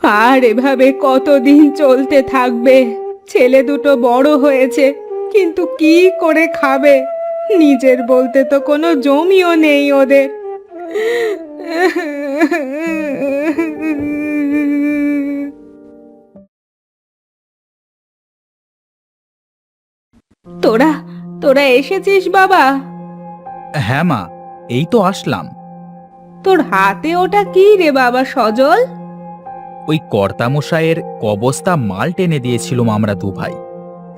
আর এভাবে কতদিন চলতে থাকবে? ছেলে দুটো বড় হয়েছে, কিন্তু কি করে খাবে? নিজের বলতে তো কোনো জমিও নেই ওদের। তোরা তোরা এসেছিস বাবা? হ্যাঁ মা, এই তো আসলাম। তোর হাতে ওটা কি রে বাবা সজল? ওই কর্তামশায়ের কবস্তা মাল টেনে দিয়েছিলাম আমরা দুভাই,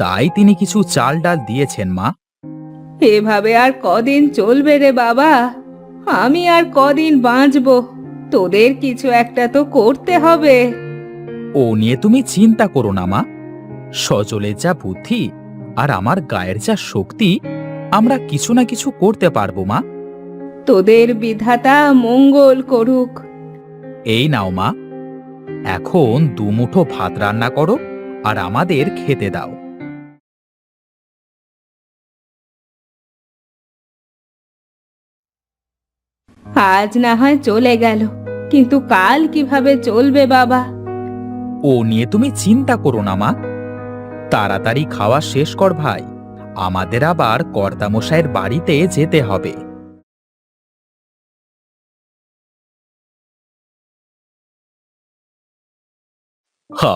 তাই তিনি কিছু চাল ডাল দিয়েছেন মা। এভাবে আর কদিন চলবে রে বাবা? আমি আর কদিন বাঁচবো? তোদের কিছু একটা তো করতে হবে। ও নিয়ে তুমি চিন্তা করো না মা। সজলের যা বুদ্ধি আর আমার গায়ের যা শক্তি, আমরা কিছু না কিছু করতে পারবো মা। তোদের বিধাতা মঙ্গল করুক। এই নাও মা, এখন দুমুঠো ভাত রান্না করো আর আমাদের খেতে দাও। আজ না হয় চলে গেল, কিন্তু কাল কিভাবে চলবে বাবা? ও নিয়ে তুমি চিন্তা করো না মা। তাড়াতাড়ি খাওয়া শেষ কর ভাই, আমাদের আবার কর্তামশায়ের বাড়িতে যেতে হবে।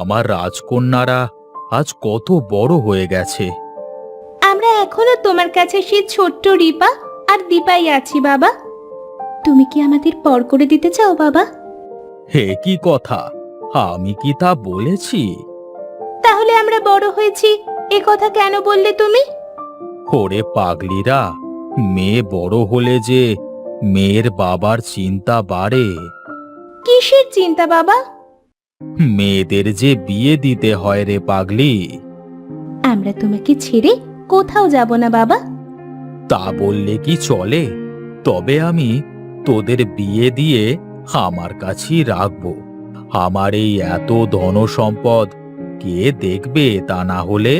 আমার রাজকন্যারা আজ কত বড় হয়ে গেছে। আমরা এখনো তোমার কাছে সেই ছোট্ট রিপা আর দীপাই আছি বাবা। তুমি কি আমাদের পর করে দিতে চাও বাবা? হে কি কথা, আমি কি তা বলেছি? তাহলে আমরা বড় হয়েছি এ কথা কেন বললে তুমি? ওরে পাগলিরা, মেয়ে বড় হলে যে মেয়ের বাবার চিন্তা বাড়ে। কিসের চিন্তা বাবা? মেয়েদের যে বিয়ে দিতে হয় রে পাগলি। আমরা তোমাকে ছেড়ে কোথাও যাব না বাবা। তা বললে কি চলে? তবে আমি তোদের বিয়ে দিয়ে আমার কাছেই রাখবো। আমার এই এত ধন সম্পদ কে দেখবে তা না হলে?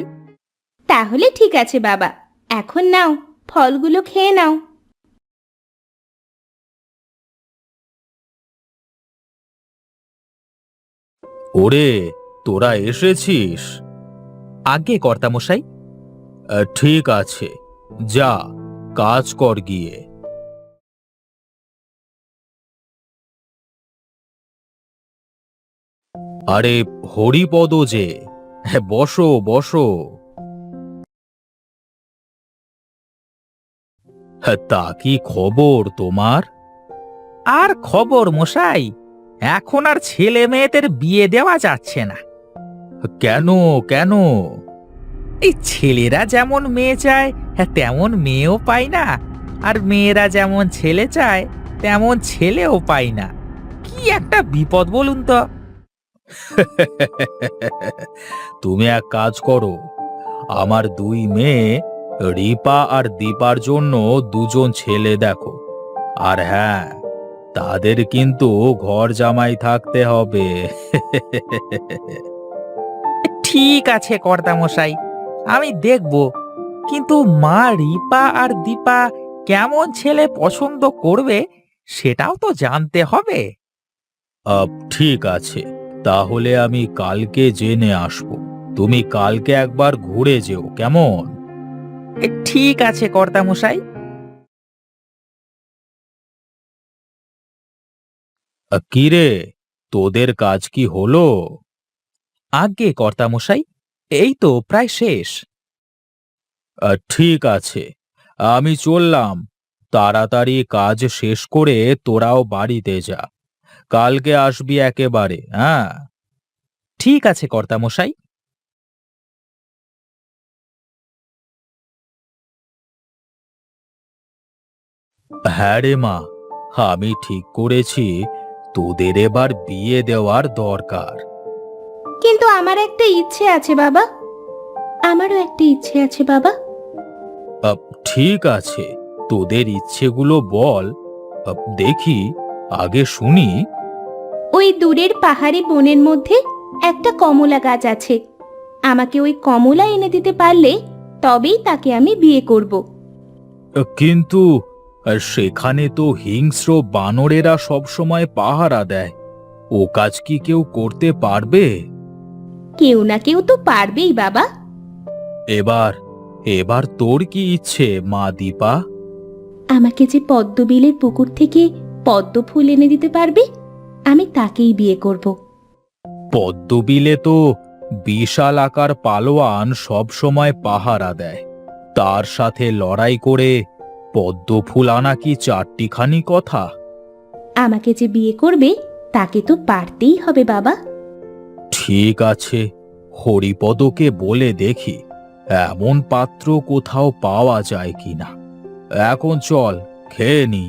তাহলে ঠিক আছে বাবা, এখন নাও, ফলগুলো খেয়ে নাও। ওরে, তোরা এসেছিস? আগে কর্তামশাই। ঠিক আছে, যা কাজ কর গিয়ে। আরে হরিপদ যে, বসো বসো। তা কি খবর তোমার? আর খবর মশাই, এখন আর ছেলে মেয়েদের বিয়ে দেওয়া যাচ্ছে না। কেন কেন? এই ছেলেরা যেমন মেয়ে চায় তেমন মেয়েও পায় না, আর মেয়েরা যেমন ছেলে চায় তেমন ছেলেও পায় না। কি একটা বিপদ বলুন তো। তুমি এক কাজ করো, আমার দুই মেয়ে রিপা আর দীপার জন্য দুজন ছেলে দেখো। আর হ্যাঁ, তাদের কিন্তু ঘর জামাই থাকতে হবে। ঠিক আছে কর্তামশাই, আমি দেখব, কিন্তু মা রিপা আর দীপা কেমন ছেলে পছন্দ করবে সেটাও তো জানতে হবে। ঠিক আছে, তাহলে আমি কালকে জেনে আসব। তুমি কালকে একবার ঘুরে যেও, কেমন? ঠিক আছে কর্তামশাই। কি রে, তোদের কাজ কি হলো? আজ্ঞে কর্তামশাই, এই তো প্রায় শেষ। ঠিক আছে, আমি চললাম। তাড়াতাড়ি কাজ শেষ করে তোরাও বাড়িতে যা। কালকে আসবি একেবারে, হ্যাঁ? ঠিক আছে কর্তামশাই। হ্যাঁ রে মা, আমি ঠিক করেছি তোদের এবার বিয়ে দেওয়ার দরকার। কিন্তু আমার একটা ইচ্ছে আছে বাবা। আমারও একটা ইচ্ছে আছে বাবা। আহ, ঠিক আছে, তোদের ইচ্ছেগুলো বল। দেখি, আগে শুনি। ওই দূরের পাহাড়ি বনের মধ্যে একটা কমলা গাছ আছে। আমাকে ওই কমলা এনে দিতে পারলে তবেই তাকে আমি বিয়ে করব। কিন্তু সেখানে তো হিংস্র বানরেরা সব সময় পাহারা দেয়। ও কাজ কি কেউ করতে পারবে? কেউ না কেউ তো পারবেই বাবা। এবার এবার তোর কি ইচ্ছে মা দীপা? আমাকে যে পদ্মবিলের পুকুর থেকে পদ্ম ফুল এনে দিতে পারবে, আমি তাকেই বিয়ে করব। পদ্মবিলে তো বিশাল আকার পালোয়ান সব সময় পাহারা দেয়, তার সাথে লড়াই করে পদ্ম ফুল আনা কি চারটিখানি কথা? আমাকে যে বিয়ে করবে তাকে তো পারতেই হবে বাবা। ঠিক আছে, হরিপদকে বলে দেখি এমন পাত্র কোথাও পাওয়া যায় কিনা। এখন চল খেয়ে নি।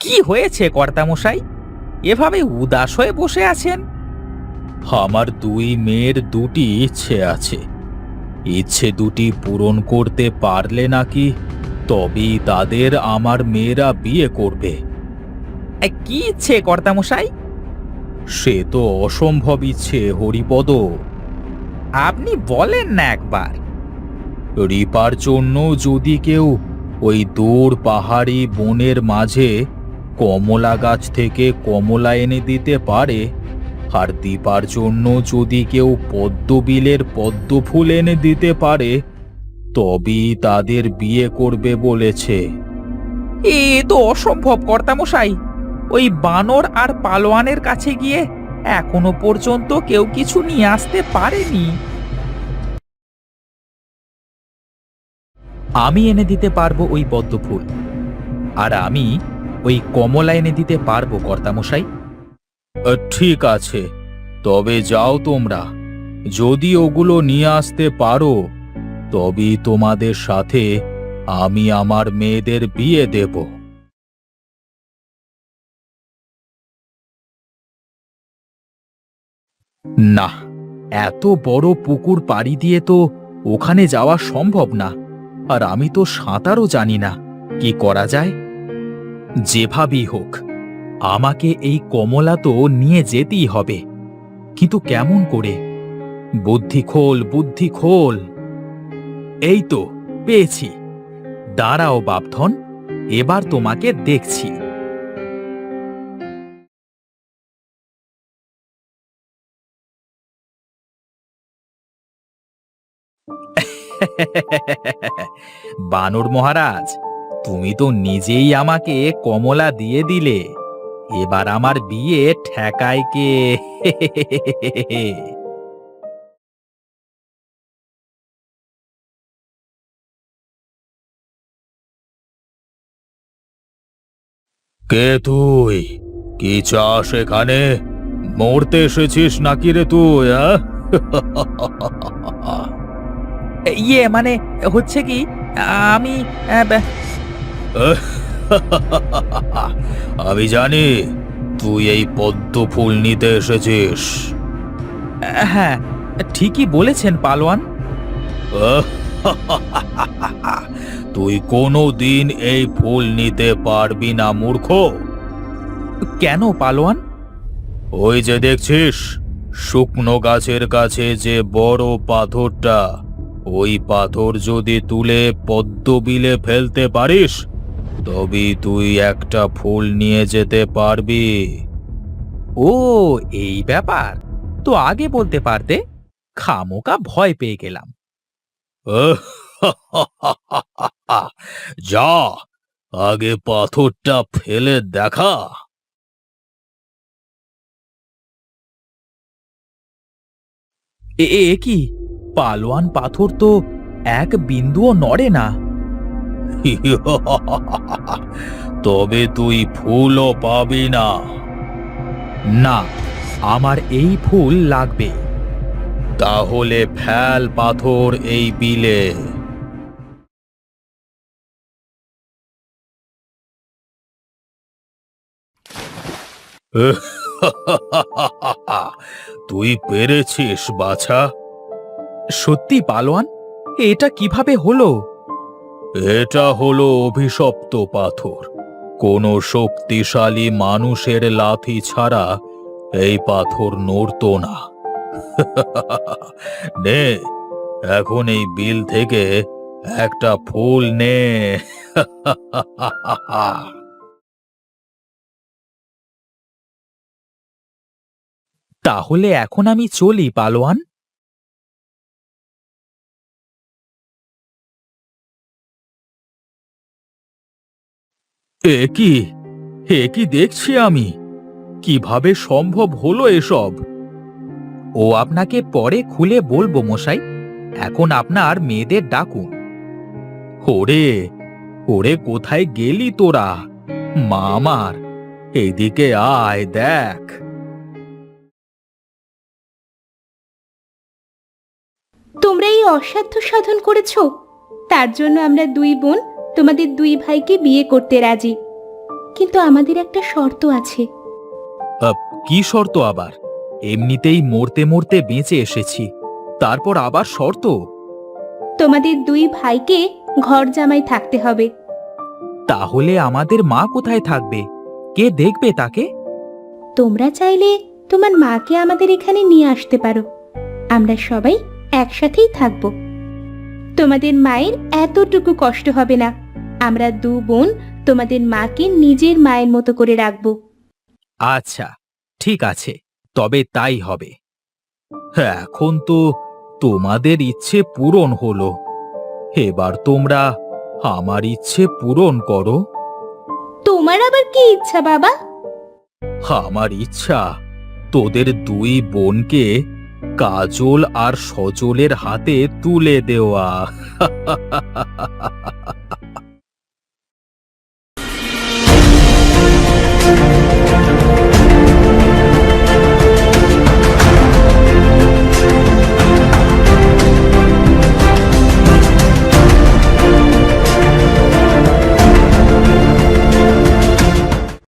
কি হয়েছে কর্তামশাই, এভাবে উদাস হয়ে বসে আছেন? আমার দুই মেয়ের দুটি ইচ্ছে আছে, ইচ্ছে দুটি পূরণ করতে পারলে নাকি তবেই তাদের আমার মেয়েরা বিয়ে করবে। কি ইচ্ছে কর্তামশাই? সে তো অসম্ভব ইচ্ছে হরিপদ। আপনি বলেন না একবার। রিপার জন্য যদি কেউ ওই দূর পাহাড়ি বনের মাঝে কমলা গাছ থেকে কমলা এনে দিতে পারে, আর দীপার জন্য যদি কেউ পদ্মবিলের পদ্ম ফুল এনে দিতে পারে, তবেই তাদের বিয়ে করবে বলেছে। এ তো অসম্ভব কর্তামশাই। ওই বানর আর পালোয়ানের কাছে গিয়ে এখনো পর্যন্ত কেউ কিছু নিয়ে আসতে পারেনি। আমি এনে দিতে পারবো ওই পদ্ম ফুল, আর আমি ওই কমলা এনে দিতে পারবো কর্তামশাই। ঠিক আছে, তবে যাও তোমরা, যদি ওগুলো নিয়ে আসতে পারো তবেই তোমাদের সাথে আমি আমার মেয়েদের বিয়ে দেব। না, এত বড় পুকুর পাড়ি দিয়ে তো ওখানে যাওয়া সম্ভব না, আর আমি তো সাঁতারও জানি না। কি করা যায়? যেভাবেই হোক আমাকে এই কমলা তো নিয়ে যেতেই হবে, কিন্তু কেমন করে? বুদ্ধি খোল, বুদ্ধি খোল। এই তো পেয়েছি, দাঁড়াও বাপধন, এবার তোমাকে দেখছি। বানর মহারাজ, তুমি তো নিজেই আমাকে কমলা দিয়ে দিলে, এবার আমার বিয়ে ঠেকায় কে? কে তুই? কি চাস এখানে? মরতে এসেছিস নাকি রে তুই? ইয়ে মানে হচ্ছে কি, আমি আমি জানি তুই এই পদ্ম ফুল নিতে এসেছিস। হ্যাঁ, ঠিকই বলেছেন পালোয়ান। তুই কোনো দিন এই ফুল নিতে পারবি না মূর্খ। কেন পালোয়ান? ওই যে দেখছিস শুকনো গাছের কাছে যে বড় পাথরটা, ওই পাথর যদি তুলে পদ্মবিলে ফেলতে পারিস তবেই তুই একটা ফুল নিয়ে যেতে পারবি। ও, এই ব্যাপার, তো আগে বলতে পারতে, খামোকা ভয় পেয়ে গেলাম। যা, আগে পাথরটা ফেলে দেখা। এ কি, পালোয়ান পাথর তো এক বিন্দুও নড়ে না। তবে তুই ফুলও পাবি না। না, আমার এই ফুল লাগবে। তাহলে ফেল পাথর এই বিলে। তুই পেরেছিস বাছা। সত্যি পালোয়ান, এটা কিভাবে হলো? এটা হলো অভিশপ্ত পাথর। কোনো শক্তিশালী মানুষের লাথি ছাড়া এই পাথর নড়তো না। নে, এখন এই বিল থেকে একটা ফুল নে। তাহলে এখন আমি চলি পালোয়ান। এ কি দেখছি আমি? কিভাবে সম্ভব হলো এসব? ও আপনাকে পরে খুলে বলবো মশাই। এখন আপনার মেয়েদের ডাকুন। ওরে, ওরে, কোথায় গেলি তোরা? মা আমার, এদিকে আয়, দেখ। তোমরা এই অসাধ্য সাধন করেছো, তার জন্য আমরা দুই বোন তোমাদের দুই ভাইকে বিয়ে করতে রাজি। কিন্তু আমাদের একটা শর্ত আছে। কি শর্ত আবার? এমনিতেই মরতে মরতে বেঁচে এসেছি, তারপর আবার শর্ত? তোমাদের দুই ভাইকে ঘর জামাই থাকতে হবে। তাহলে আমাদের মা কোথায় থাকবে? কে দেখবে তাকে? তোমরা চাইলে তোমার মাকে আমাদের এখানে নিয়ে আসতে পারো, আমরা সবাই একসাথেই থাকবো। তোমাদের মায়ের এতটুকু কষ্ট হবে না। আমরা দু বোন তোমাদের মাকে নিজের মায়ের মতো করে রাখবো। আচ্ছা, ঠিক আছে, তবে তাই হবে। এখন তো তোমাদের ইচ্ছে পূরণ হলো, এবার তোমরা আমার ইচ্ছে পূরণ করো। তোমার আবার কি ইচ্ছা বাবা? আমার ইচ্ছা তোদের দুই বোনকে কাজল আর সজলের হাতে তুলে দেওয়া।